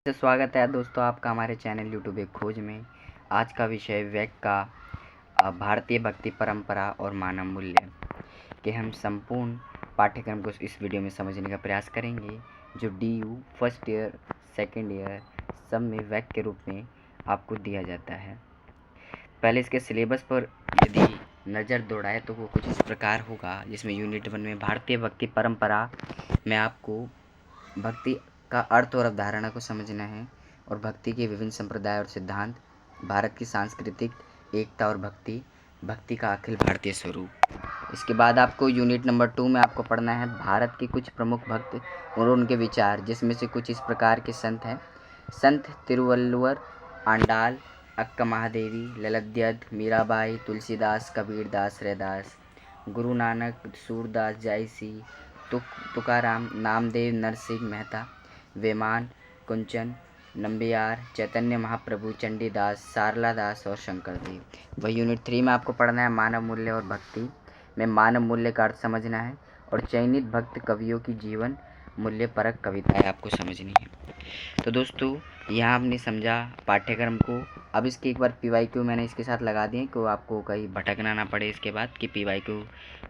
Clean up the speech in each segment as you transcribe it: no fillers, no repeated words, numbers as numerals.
तो स्वागत है दोस्तों आपका हमारे चैनल यूट्यूब एक खोज में। आज का विषय वेग का भारतीय भक्ति परंपरा और मानव मूल्य के हम संपूर्ण पाठ्यक्रम को इस वीडियो में समझने का प्रयास करेंगे, जो DU first year second year सब में वेग के रूप में आपको दिया जाता है। पहले इसके सिलेबस पर यदि नज़र दौड़ाए तो वो कुछ इस प्रकार होगा, जिसमें यूनिट 1 में भारतीय भक्ति परंपरा में आपको भक्ति का अर्थ और अवधारणा को समझना है और भक्ति के विभिन्न संप्रदाय और सिद्धांत, भारत की सांस्कृतिक एकता और भक्ति का अखिल भारतीय स्वरूप। इसके बाद आपको यूनिट नंबर 2 में आपको पढ़ना है भारत के कुछ प्रमुख भक्त और उनके विचार, जिसमें से कुछ इस प्रकार के संत हैं: संत तिरुवल्लुवर, आंडाल, अक्का महादेवी, ललद्यद, मीराबाई, तुलसीदास, कबीरदास, रैदास, गुरु नानक, सूरदास, जायसी, तुकाराम, नामदेव, नरसिंह मेहता, वेमान, कुंचन, नंबियार, चैतन्य महाप्रभु, चंडीदास, सारला दास और शंकर देव। वही यूनिट 3 में आपको पढ़ना है मानव मूल्य और भक्ति में मानव मूल्य का अर्थ समझना है और चयनित भक्त कवियों की जीवन मूल्य परक कविताएं आपको समझनी है। तो दोस्तों, यहाँ हमने समझा पाठ्यक्रम को। अब इसके एक बार PYQ मैंने इसके साथ लगा दिए कि आपको कहीं भटकना ना पड़े इसके बाद कि PYQ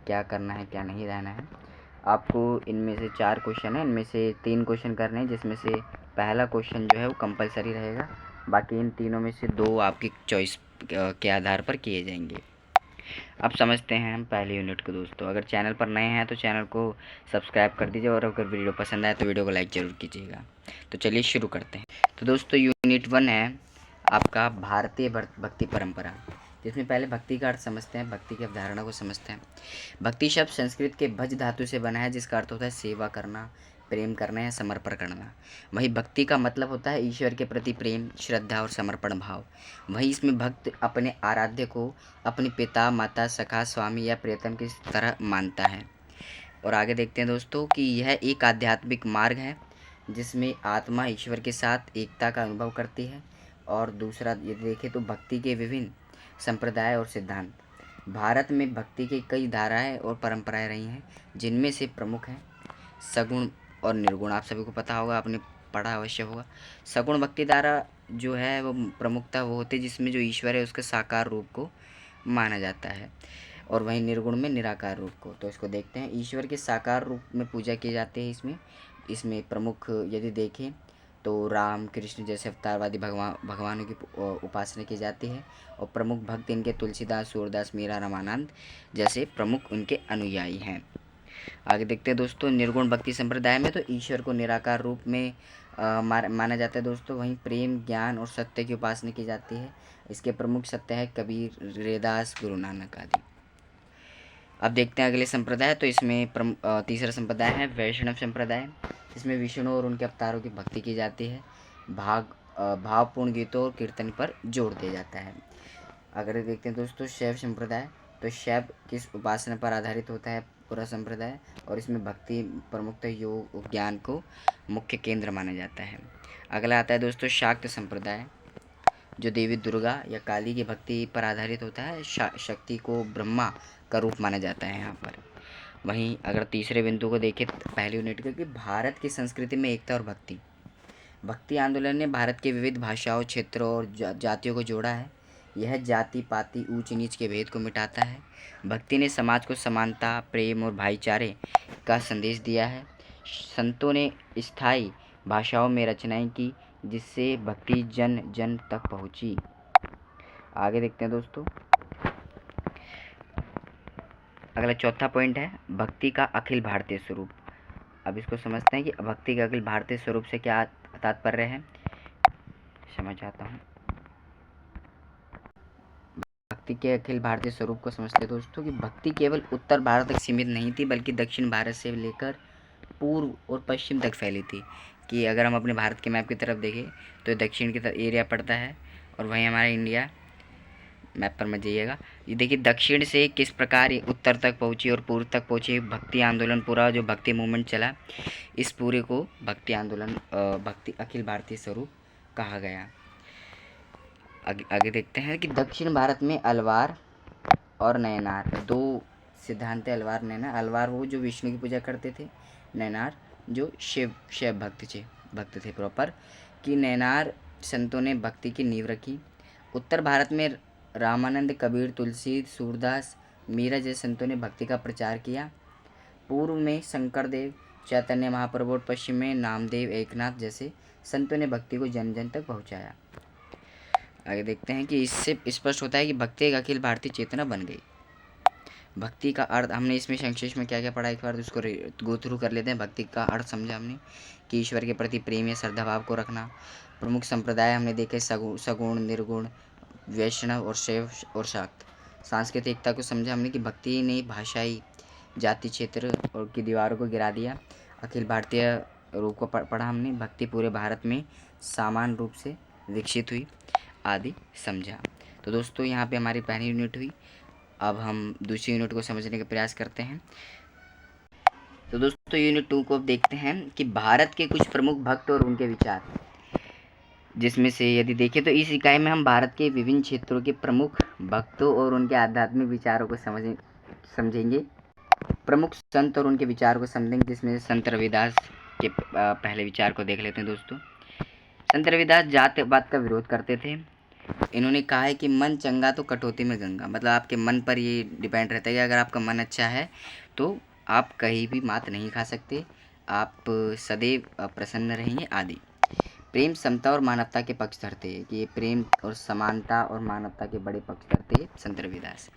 क्या करना है क्या नहीं रहना है। आपको इनमें से 4 क्वेश्चन है, इनमें से 3 क्वेश्चन करने हैं, जिसमें से पहला क्वेश्चन जो है वो कंपलसरी रहेगा, बाकी इन तीनों में से 2 आपकी चॉइस के आधार पर किए जाएंगे। अब समझते हैं हम पहले यूनिट को। दोस्तों, अगर चैनल पर नए हैं तो चैनल को सब्सक्राइब कर दीजिए और अगर वीडियो पसंद आए तो वीडियो को लाइक ज़रूर कीजिएगा। तो चलिए शुरू करते हैं। तो दोस्तों, यूनिट 1 है आपका भारतीय भक्ति परंपरा, जिसमें पहले भक्ति का अर्थ समझते हैं, भक्ति की अवधारणा को समझते हैं। भक्ति शब्द संस्कृत के भज धातु से बना है, जिसका अर्थ होता है सेवा करना, प्रेम करना या समर्पण करना। वही भक्ति का मतलब होता है ईश्वर के प्रति प्रेम, श्रद्धा और समर्पण भाव। वही इसमें भक्त अपने आराध्य को अपने पिता, माता, सखा, स्वामी या प्रियतम की तरह मानता है। और आगे देखते हैं दोस्तों कि यह एक आध्यात्मिक मार्ग है जिसमें आत्मा ईश्वर के साथ एकता का अनुभव करती है। और दूसरा यदि देखें तो भक्ति के विभिन्न संप्रदाय और सिद्धांत। भारत में भक्ति की कई धाराएं और परंपराएं रही हैं, जिनमें से प्रमुख हैं सगुण और निर्गुण। आप सभी को पता होगा, आपने पढ़ा अवश्य होगा। सगुण भक्ति धारा जो है वो प्रमुखता वो होती है जिसमें जो ईश्वर है उसके साकार रूप को माना जाता है, और वहीं निर्गुण में निराकार रूप को। तो इसको देखते हैं। ईश्वर के साकार रूप में पूजा की जाती है। इसमें प्रमुख यदि देखें तो राम, कृष्ण जैसे अवतारवादी भगवानों की उपासना की जाती है, और प्रमुख भक्त इनके तुलसीदास, सूरदास, मीरा, रामानंद जैसे प्रमुख उनके अनुयायी हैं। आगे देखते हैं दोस्तों, निर्गुण भक्ति संप्रदाय में तो ईश्वर को निराकार रूप में माना जाता है दोस्तों। वहीं प्रेम, ज्ञान और सत्य की उपासना की जाती है। इसके प्रमुख सत्य है कबीर, रैदास, गुरु नानक आदि। अब देखते हैं अगले संप्रदाय। तो इसमें तीसरा संप्रदाय है वैष्णव संप्रदाय, जिसमें विष्णु और उनके अवतारों की भक्ति की जाती है। भावपूर्ण गीतों और कीर्तन पर जोर दिया जाता है। अगर देखते हैं दोस्तों शैव संप्रदाय, तो शैव किस उपासना पर आधारित होता है पूरा संप्रदाय, और इसमें भक्ति, प्रमुखतः योग, ज्ञान को मुख्य केंद्र माना जाता है। अगला आता है दोस्तों शाक्त संप्रदाय, जो देवी दुर्गा या काली की भक्ति पर आधारित होता है। शक्ति को ब्रह्मा का रूप माना जाता है यहाँ पर। वहीं अगर तीसरे बिंदु को देखें पहले यूनिट का, कि भारत की संस्कृति में एकता और भक्ति आंदोलन ने भारत के विविध भाषाओं, क्षेत्रों और जातियों को जोड़ा है। यह जाति पाति, ऊंच नीच के भेद को मिटाता है। भक्ति ने समाज को समानता, प्रेम और भाईचारे का संदेश दिया है। संतों ने स्थायी भाषाओं में रचनाएं की, जिससे भक्ति जन जन तक पहुंची। आगे देखते हैं दोस्तों, अगला चौथा पॉइंट है भक्ति का अखिल भारतीय स्वरूप। अब इसको समझते हैं कि भक्ति के अखिल भारतीय स्वरूप से क्या तात्पर्य है। समझ आता हूँ। भक्ति के अखिल भारतीय स्वरूप को समझते हैं दोस्तों कि भक्ति केवल उत्तर भारत तक सीमित नहीं थी, बल्कि दक्षिण भारत से लेकर पूर्व और पश्चिम तक फैली थी। कि अगर हम अपने भारत के मैप की तरफ देखें तो दक्षिण की तरफ एरिया पड़ता है, और वहीं हमारा इंडिया, मैप पर मत जाइएगा। ये देखिए दक्षिण से किस प्रकार उत्तर तक पहुंची और पूर्व तक पहुंची भक्ति आंदोलन। पूरा जो भक्ति मूवमेंट चला, इस पूरे को भक्ति आंदोलन, भक्ति अखिल भारतीय स्वरूप कहा गया। आगे देखते हैं कि दक्षिण भारत में अलवार और नयनार दो सिद्धांत है। अलवार, नयनार। अलवार वो जो विष्णु की पूजा करते थे, नयनार जो शिव भक्त थे प्रॉपर, कि नैनार संतों ने भक्ति की नींव रखी। उत्तर भारत में रामानंद, कबीर, तुलसी, सूरदास, मीरा जैसे संतों ने भक्ति का प्रचार किया। पूर्व में शंकरदेव, चैतन्य महाप्रभु और पश्चिम में नामदेव, एकनाथ जैसे संतों ने भक्ति को जन जन तक पहुंचाया। आगे देखते हैं कि इससे स्पष्ट होता है कि भक्ति एक अखिल भारतीय चेतना बन गई। भक्ति का अर्थ हमने इसमें संक्षेप में क्या क्या पढ़ा, एक बार उसको गो थ्रू कर लेते हैं। भक्ति का अर्थ समझा हमने कि ईश्वर के प्रति प्रेम या श्रद्धा भाव को रखना। प्रमुख संप्रदाय हमने देखे सगुण, निर्गुण, वैष्णव और शैव और शाक्त। सांस्कृतिक एकता को समझा हमने कि भक्ति ने भाषाई, जाति, क्षेत्र और की दीवारों को गिरा दिया। अखिल भारतीय रूप को पढ़ा हमने। भक्ति पूरे भारत में समान रूप से विकसित हुई आदि समझा। तो दोस्तों यहाँ पे हमारी पहली यूनिट हुई। अब हम दूसरी यूनिट को समझने का प्रयास करते हैं। तो दोस्तों यूनिट 2 को अब देखते हैं कि भारत के कुछ प्रमुख भक्त और उनके विचार, जिसमें से यदि देखें तो इस इकाई में हम भारत के विभिन्न क्षेत्रों के प्रमुख भक्तों और उनके आध्यात्मिक विचारों को समझेंगे। प्रमुख संत और उनके विचार को समझेंगे, जिसमें संत रविदास के पहले विचार को देख लेते हैं। दोस्तों संत रविदास जातिवाद का विरोध करते थे। इन्होंने कहा है कि मन चंगा तो कटौती में गंगा, मतलब आपके मन पर ये डिपेंड रहता है कि अगर आपका मन अच्छा है तो आप कहीं भी मात नहीं खा सकते, आप सदैव प्रसन्न रहेंगे आदि। प्रेम, समता और मानवता के पक्ष धरते हैं कि ये प्रेम और समानता और मानवता के बड़े पक्ष धरते हैं संत रविदास।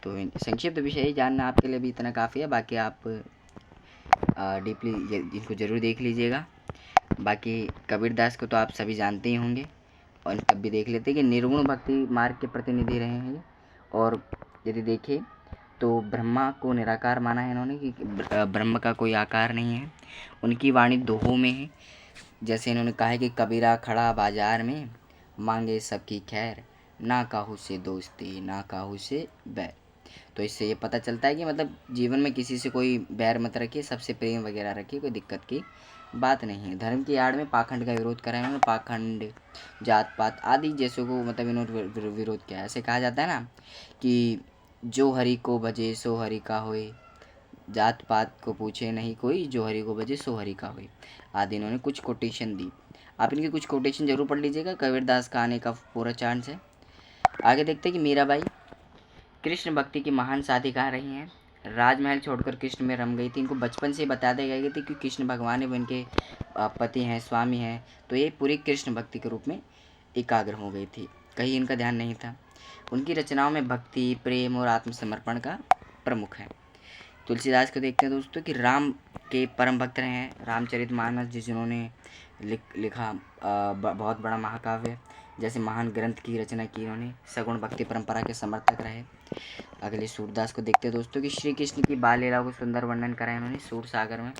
तो संक्षिप्त विषय जानना आपके लिए भी इतना काफ़ी है, बाकी आप डीपली इनको ज़रूर देख लीजिएगा। बाकी कबीरदास को तो आप सभी जानते ही होंगे, और तब भी देख लेते हैं कि निर्गुण भक्ति मार्ग के प्रतिनिधि रहे हैं। और यदि देखें तो ब्रह्मा को निराकार माना है इन्होंने कि ब्रह्म का कोई आकार नहीं है। उनकी वाणी दोहों में है, जैसे इन्होंने कहा है कि कबीरा खड़ा बाजार में, मांगे सबकी खैर, ना काहू से दोस्ती ना काहू से बैर। तो इससे ये पता चलता है कि मतलब जीवन में किसी से कोई बैर मत रखिए, सबसे प्रेम वगैरह रखिए, कोई दिक्कत की बात नहीं है। धर्म की आड़ में पाखंड का विरोध करा है इन्होंने। पाखंड, जात पात आदि जैसों को मतलब इन्होंने विरोध किया है। ऐसे कहा जाता है ना कि जो हरि को भजे सो हरि का होए, जात पात को पूछे नहीं कोई, जो हरि को भजे सो हरि का होए आदि। इन्होंने कुछ कोटेशन दी, आप इनकी कुछ कोटेशन जरूर पढ़ लीजिएगा, कबीरदास का आने का पूरा चांस है। आगे देखते हैं कि मीराबाई कृष्ण भक्ति की महान साधिका रही हैं। राजमहल छोड़कर कृष्ण में रम गई थी। इनको बचपन से बता दिया गया था कि कृष्ण भगवान है, वो इनके पति हैं, स्वामी हैं, तो ये पूरी कृष्ण भक्ति के रूप में एकाग्र हो गई थी, कहीं इनका ध्यान नहीं था। उनकी रचनाओं में भक्ति, प्रेम और आत्मसमर्पण का प्रमुख है। तुलसीदास को देखते हैं दोस्तों कि राम के परम भक्त रहे हैं। रामचरितमानस जिन्होंने लिखा बहुत बड़ा महाकाव्य, जैसे महान ग्रंथ की रचना की इन्होंने। सगुण भक्ति परंपरा के समर्थक रहे। अगले सूरदास को देखते हैं दोस्तों कि श्री कृष्ण की बाल लीला को सुंदर वर्णन करा इन्होंने। सूर सागर में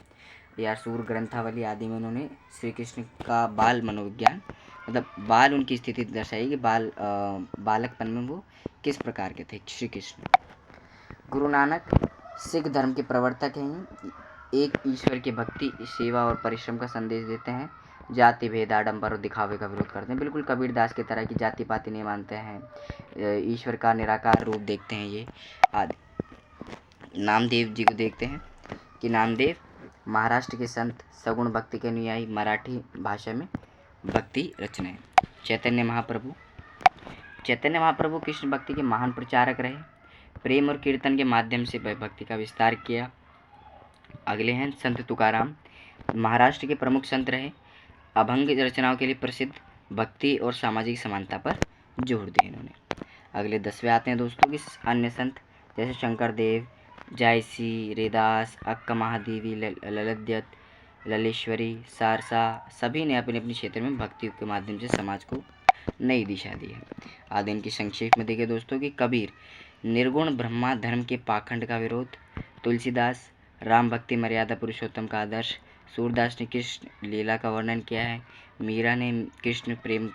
या सूर ग्रंथावली आदि में उन्होंने श्री कृष्ण का बाल मनोविज्ञान, मतलब बाल उनकी स्थिति दर्शाई कि बालकपन में वो किस प्रकार के थे श्री कृष्ण। गुरु नानक सिख धर्म के प्रवर्तक हैं। एक ईश्वर की भक्ति, सेवा और परिश्रम का संदेश देते हैं। जाति भेद, आडंबर और दिखावे का विरोध करते हैं, बिल्कुल कबीरदास की तरह की जाति पाति नहीं मानते हैं। ईश्वर का निराकार रूप देखते हैं ये आदि। नामदेव जी को देखते हैं कि नामदेव महाराष्ट्र के संत, सगुण भक्ति के अनुयायी, मराठी भाषा में भक्ति रचनाएं। चैतन्य महाप्रभु कृष्ण भक्ति के महान प्रचारक रहे। प्रेम और कीर्तन के माध्यम से भक्ति का विस्तार किया। अगले हैं संत तुकाराम, महाराष्ट्र के प्रमुख संत रहे। अभंग रचनाओं के लिए प्रसिद्ध, भक्ति और सामाजिक समानता पर जोर दिया इन्होंने। अगले 10वें आते हैं दोस्तों कि अन्य संत जैसे शंकरदेव, जायसी, रेदास, अक्का महादेवी, ललित, ललेश्वरी, सारसा, सभी ने अपने अपने क्षेत्र में भक्ति के माध्यम से समाज को नई दिशा दी है आदि। इनकी संक्षेप में देखें दोस्तों कि कबीर निर्गुण ब्रह्मा धर्म के पाखंड का विरोध। तुलसीदास राम भक्ति मर्यादा पुरुषोत्तम का आदर्श। सूरदास ने कृष्ण लीला का वर्णन किया है। मीरा ने कृष्ण प्रेम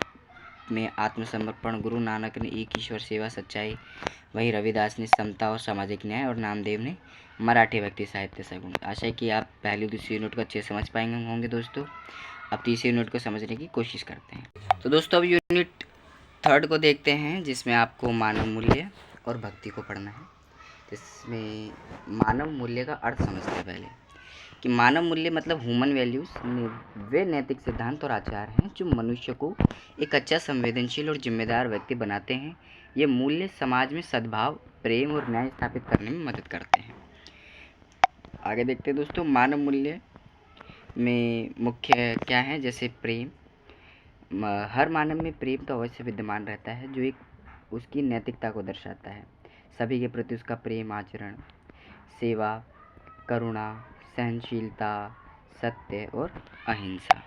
में आत्मसमर्पण। गुरु नानक ने एक ईश्वर सेवा सच्चाई। वहीं रविदास ने समता और सामाजिक न्याय, और नामदेव ने मराठी भक्ति साहित्य सगुण। आशा है कि आप पहली दूसरी यूनिट को अच्छे समझ पाएंगे होंगे दोस्तों। अब तीसरी यूनिट को समझने की कोशिश करते हैं। तो दोस्तों अब यूनिट 3 को देखते हैं, जिसमें आपको मानव मूल्य और भक्ति को पढ़ना है। जिसमें मानव मूल्य का अर्थ समझते हैं पहले कि मानव मूल्य मतलब ह्यूमन वैल्यूज़ वे नैतिक सिद्धांत और आचार हैं जो मनुष्य को एक अच्छा, संवेदनशील और जिम्मेदार व्यक्ति बनाते हैं। ये मूल्य समाज में सद्भाव, प्रेम और न्याय स्थापित करने में मदद करते हैं। आगे देखते हैं दोस्तों, मानव मूल्य में मुख्य क्या है, जैसे प्रेम। हर मानव में प्रेम तो अवश्य विद्यमान रहता है जो एक उसकी नैतिकता को दर्शाता है। सभी के प्रति उसका प्रेम आचरण, सेवा, करुणा, सहनशीलता, सत्य और अहिंसा,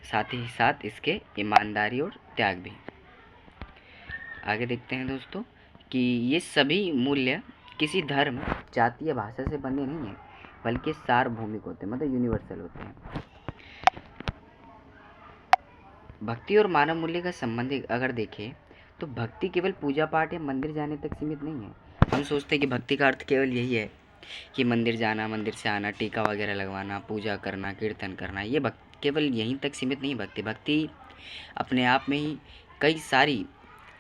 साथ ही साथ इसके ईमानदारी और त्याग भी। आगे देखते हैं दोस्तों कि ये सभी मूल्य किसी धर्म, जाति या भाषा से बने नहीं हैं, बल्कि सार्वभौमिक होते हैं, मतलब यूनिवर्सल होते हैं। भक्ति और मानव मूल्य का संबंध अगर देखें तो भक्ति केवल पूजा पाठ या मंदिर जाने तक सीमित नहीं है। हम सोचते हैं कि भक्ति का अर्थ केवल यही है कि मंदिर जाना, मंदिर से आना, टीका वगैरह लगवाना, पूजा करना, कीर्तन करना, ये केवल यहीं तक सीमित नहीं। भक्ति अपने आप में ही कई सारी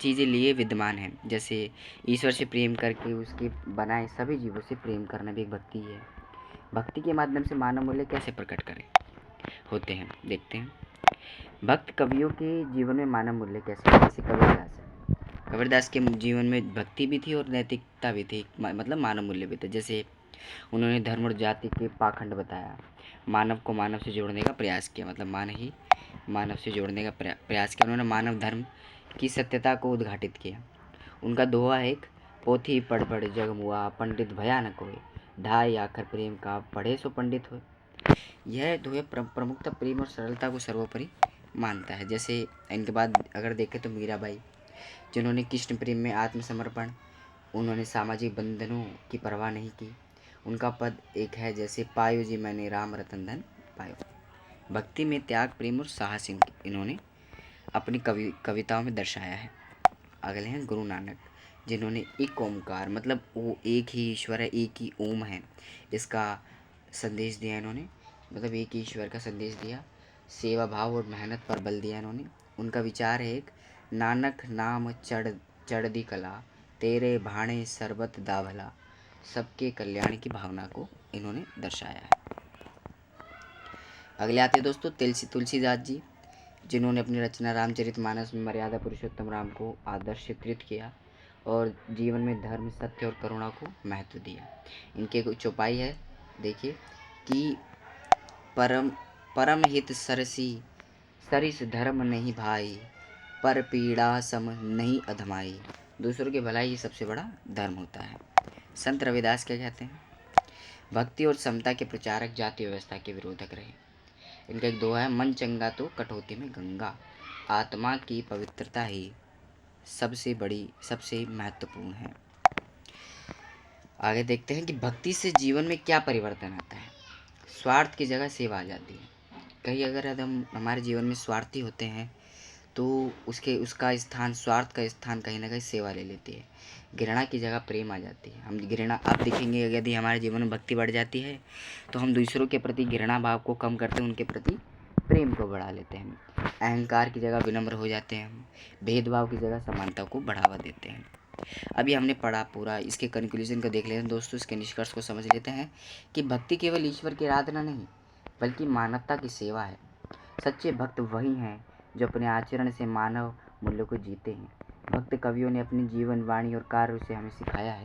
चीज़ें लिए विद्यमान हैं। जैसे ईश्वर से प्रेम करके उसके बनाए सभी जीवों से प्रेम करना भी एक भक्ति है। भक्ति के माध्यम से मानव मूल्य कैसे प्रकट करें होते हैं, देखते हैं। भक्त कवियों के जीवन में मानव मूल्य कैसे, जैसे कबीरदास के जीवन में भक्ति भी थी और नैतिकता भी थी, मतलब मानव मूल्य भी थे। जैसे उन्होंने धर्म और जाति के पाखंड बताया, मानव को मानव से जोड़ने का प्रयास किया, मतलब मानव से जोड़ने का प्रयास किया। उन्होंने मानव धर्म की सत्यता को उद्घाटित किया। उनका दोहा है एक, पोथी पढ़ पढ़ जग मुआ, पंडित भयानक होए, ढाई आखर प्रेम का, पढ़े सो पंडित होए। यह दोहे प्रमुखता प्रेम और सरलता को सर्वोपरि मानता है। जैसे इनके बाद अगर देखें तो मीराबाई, जिन्होंने कृष्ण प्रेम में आत्मसमर्पण, उन्होंने सामाजिक बंधनों की परवाह नहीं की। उनका पद एक है, जैसे पायो जी मैंने राम रतन धन पायो। भक्ति में त्याग, प्रेम और साहस इन्होंने अपनी कविताओं में दर्शाया है। अगले हैं गुरु नानक, जिन्होंने एक ओमकार, मतलब वो एक ही ईश्वर है, एक ही ओम है, इसका संदेश दिया इन्होंने, मतलब एक ही ईश्वर का संदेश दिया। सेवा भाव और मेहनत पर बल दिया इन्होंने। उनका विचार है एक, नानक नाम चढ़दी कला, तेरे भाणे सरबत दा भला। सबके कल्याण की भावना को इन्होंने दर्शाया है। अगले आते हैं दोस्तों तुलसीदास जी, जिन्होंने अपनी रचना रामचरितमानस में मर्यादा पुरुषोत्तम राम को आदर्श चित्रित किया और जीवन में धर्म, सत्य और करुणा को महत्व दिया। इनके चौपाई है, देखिए कि परम हित सरिस धर्म नहीं भाई, पर पीड़ा सम नहीं अधमाई। दूसरों की भलाई ही सबसे बड़ा धर्म होता है। संत रविदास क्या कहते हैं, भक्ति और समता के प्रचारक, जाति व्यवस्था के विरोधक रहे। इनका एक दोहा है, मन चंगा तो कटौती में गंगा, आत्मा की पवित्रता ही सबसे महत्वपूर्ण है। आगे देखते हैं कि भक्ति से जीवन में क्या परिवर्तन आता है। स्वार्थ की जगह सेवा आ जाती है। कहीं अगर हम हमारे जीवन में स्वार्थी होते हैं तो उसका स्थान, स्वार्थ का स्थान कहीं ना कहीं सेवा ले लेती है। घृणा की जगह प्रेम आ जाती है। हम घृणा, आप देखेंगे यदि हमारे जीवन में भक्ति बढ़ जाती है तो हम दूसरों के प्रति घृणा भाव को कम करते हैं, उनके प्रति प्रेम को बढ़ा लेते हैं। अहंकार की जगह विनम्र हो जाते हैं हम। भेदभाव की जगह समानता को बढ़ावा देते हैं। अभी हमने पढ़ा पूरा, इसके कंक्लूजन को देख लेते हैं दोस्तों, इसके निष्कर्ष को समझ लेते हैं कि भक्ति केवल ईश्वर की आराधना नहीं, बल्कि मानवता की सेवा है। सच्चे भक्त वही हैं जो अपने आचरण से मानव मूल्य को जीते हैं। भक्त कवियों ने अपनी जीवन, वाणी और कार्य से हमें सिखाया है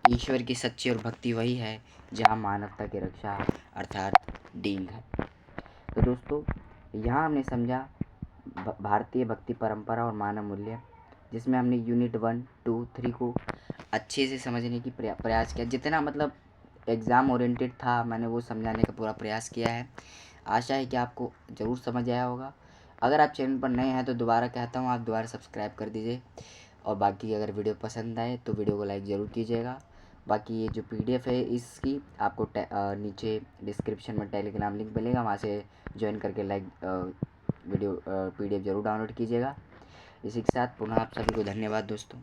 ईश्वर की सच्ची और भक्ति वही है जहाँ मानवता की रक्षा अर्थात डींग है। तो दोस्तों, यहाँ हमने समझा भारतीय भक्ति परंपरा और मानव मूल्य, जिसमें हमने यूनिट 1, 2, 3 को अच्छे से समझने की प्रयास किया। जितना मतलब एग्ज़ाम ओरिएंटेड था, मैंने वो समझाने का पूरा प्रयास किया है। आशा है कि आपको ज़रूर समझ आया होगा। अगर आप चैनल पर नए हैं तो दोबारा कहता हूँ, आप दोबारा सब्सक्राइब कर दीजिए। और बाकी अगर वीडियो पसंद आए तो वीडियो को लाइक ज़रूर कीजिएगा। बाकी ये जो PDF है इसकी आपको नीचे डिस्क्रिप्शन में टेलीग्राम लिंक मिलेगा, वहाँ से ज्वाइन करके वीडियो PDF ज़रूर डाउनलोड कीजिएगा। इसी के साथ पुनः आप सभी को धन्यवाद दोस्तों।